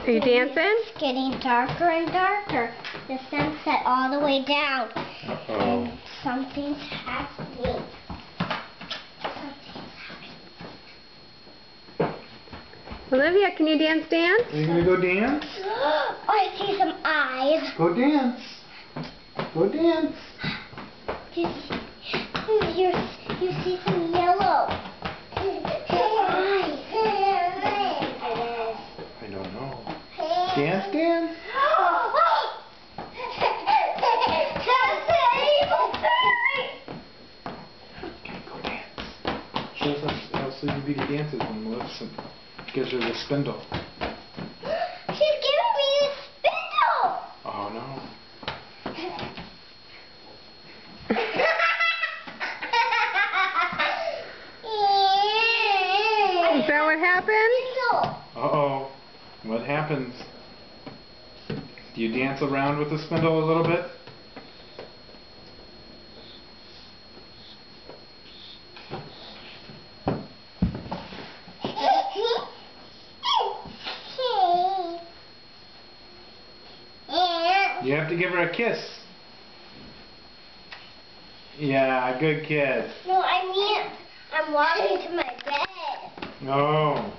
Are you dancing? It's getting darker and darker. The sunset all the way down. And something's happening. Olivia, can you dance? Are you gonna go dance? Oh, I see some eyes. Go dance. Go dance. You see some yellow. Eyes. I don't know. Dance, dance. Okay, go dance. Shows us how Sleepy Beauty dances when Melissa gives her the spindle. She's giving me the spindle. Oh no. Is that what happened? Uh-oh. What happens? Do you dance around with the spindle a little bit? You have to give her a kiss. Yeah, good kid. No, I mean, I'm walking to my bed. Oh.